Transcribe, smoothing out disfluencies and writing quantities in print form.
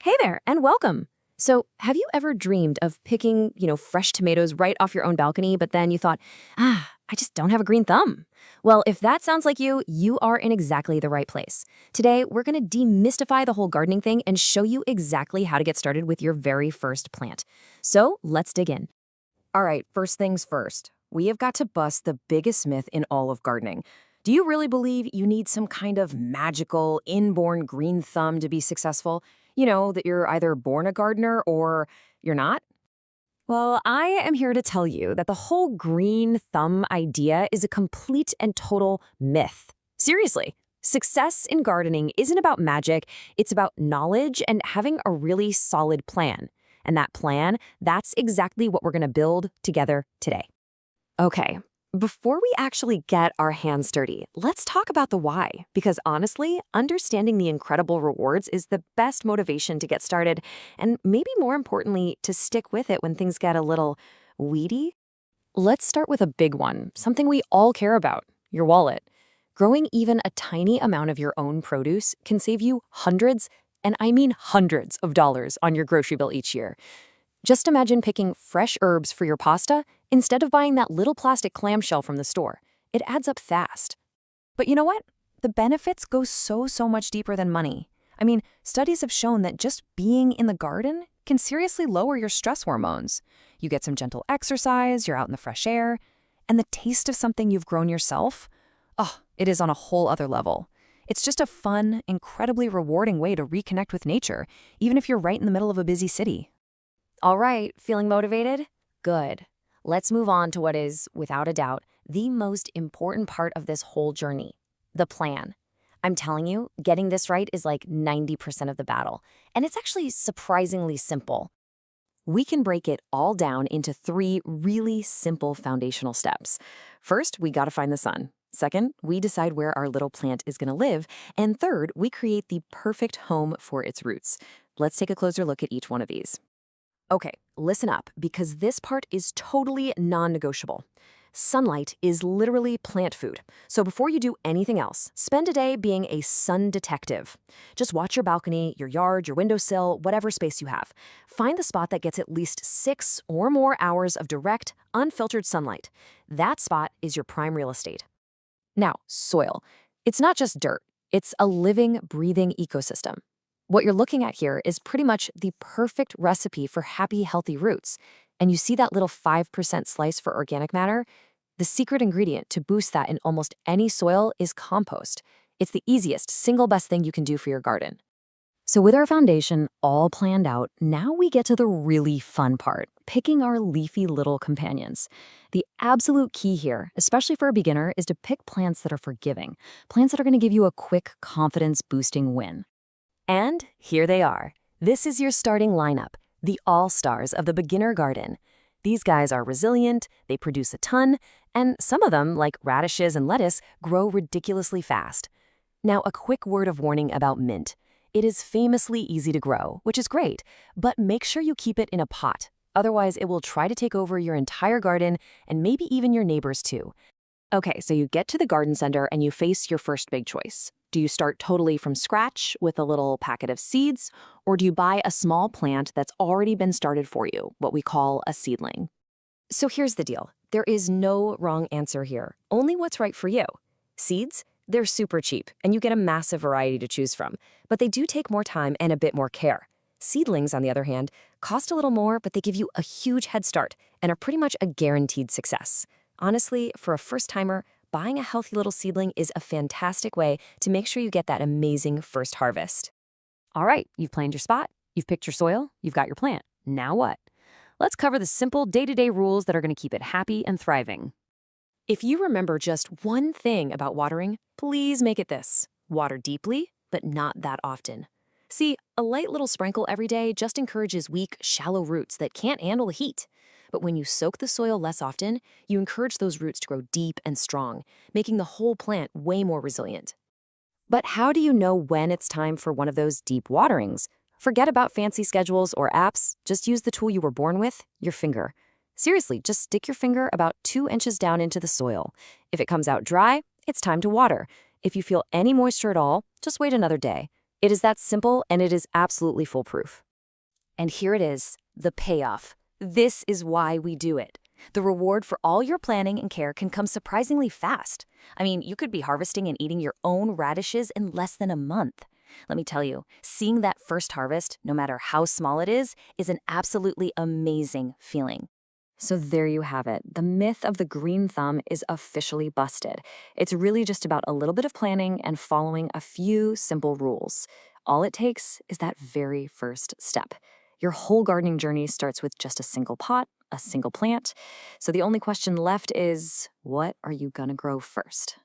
Hey there, and welcome. So, have you ever dreamed of picking, fresh tomatoes right off your own balcony, but then you thought, I just don't have a green thumb? Well, if that sounds like you are in exactly the right place. Today, we're going to demystify the whole gardening thing and show you exactly how to get started with your very first plant. So, let's dig in. All right, first things first. We have got to bust the biggest myth in all of gardening. Do you really believe you need some kind of magical, inborn green thumb to be successful? You know, that you're either born a gardener or you're not? Well, I am here to tell you that the whole green thumb idea is a complete and total myth. Seriously, success in gardening isn't about magic, it's about knowledge and having a really solid plan. And that plan, that's exactly what we're going to build together today. Okay, before we actually get our hands dirty, let's talk about the why. Because honestly, understanding the incredible rewards is the best motivation to get started, and maybe more importantly, to stick with it when things get a little weedy. Let's start with a big one, something we all care about, your wallet. Growing even a tiny amount of your own produce can save you hundreds, and I mean hundreds of dollars on your grocery bill each year. Just imagine picking fresh herbs for your pasta instead of buying that little plastic clamshell from the store. It adds up fast. But you know what? The benefits go so much deeper than money. I mean, studies have shown that just being in the garden can seriously lower your stress hormones. You get some gentle exercise, you're out in the fresh air, and the taste of something you've grown yourself, oh, it is on a whole other level. It's just a fun, incredibly rewarding way to reconnect with nature, even if you're right in the middle of a busy city. All right, feeling motivated? Good. Let's move on to what is, without a doubt, the most important part of this whole journey, the plan. I'm telling you, getting this right is like 90% of the battle, and it's actually surprisingly simple. We can break it all down into three really simple foundational steps. First, we gotta find the sun. Second, we decide where our little plant is gonna live. And third, we create the perfect home for its roots. Let's take a closer look at each one of these. Okay, listen up, because this part is totally non-negotiable. Sunlight is literally plant food. So before you do anything else, spend a day being a sun detective. Just watch your balcony, your yard, your windowsill, whatever space you have. Find the spot that gets at least 6 or more hours of direct, unfiltered sunlight. That spot is your prime real estate. Now, soil. It's not just dirt. It's a living, breathing ecosystem. What you're looking at here is pretty much the perfect recipe for happy, healthy roots. And you see that little 5% slice for organic matter? The secret ingredient to boost that in almost any soil is compost. It's the easiest, single best thing you can do for your garden. So with our foundation all planned out, now we get to the really fun part, picking our leafy little companions. The absolute key here, especially for a beginner, is to pick plants that are forgiving, plants that are going to give you a quick, confidence-boosting win. And here they are. This is your starting lineup, the all-stars of the beginner garden. These guys are resilient, they produce a ton, and some of them, like radishes and lettuce, grow ridiculously fast. Now, a quick word of warning about mint. It is famously easy to grow, which is great, but make sure you keep it in a pot. Otherwise, it will try to take over your entire garden and maybe even your neighbors too. Okay, so you get to the garden center and you face your first big choice. Do you start totally from scratch with a little packet of seeds, or do you buy a small plant that's already been started for you, what we call a seedling? So here's the deal. There is no wrong answer here, only what's right for you. Seeds? They're super cheap, and you get a massive variety to choose from, but they do take more time and a bit more care. Seedlings, on the other hand, cost a little more, but they give you a huge head start and are pretty much a guaranteed success. Honestly, for a first-timer, buying a healthy little seedling is a fantastic way to make sure you get that amazing first harvest. All right, you've planned your spot, you've picked your soil, you've got your plant. Now what? Let's cover the simple day-to-day rules that are going to keep it happy and thriving. If you remember just one thing about watering, please make it this. Water deeply, but not that often. See, a light little sprinkle every day just encourages weak, shallow roots that can't handle the heat. But when you soak the soil less often, you encourage those roots to grow deep and strong, making the whole plant way more resilient. But how do you know when it's time for one of those deep waterings? Forget about fancy schedules or apps. Just use the tool you were born with, your finger. Seriously, just stick your finger about 2 inches down into the soil. If it comes out dry, it's time to water. If you feel any moisture at all, just wait another day. It is that simple, and it is absolutely foolproof. And here it is, the payoff. This is why we do it. The reward for all your planning and care can come surprisingly fast. I mean, you could be harvesting and eating your own radishes in less than a month. Let me tell you, seeing that first harvest, no matter how small it is an absolutely amazing feeling. So there you have it. The myth of the green thumb is officially busted. It's really just about a little bit of planning and following a few simple rules. All it takes is that very first step. Your whole gardening journey starts with just a single pot, a single plant. So the only question left is, what are you gonna grow first?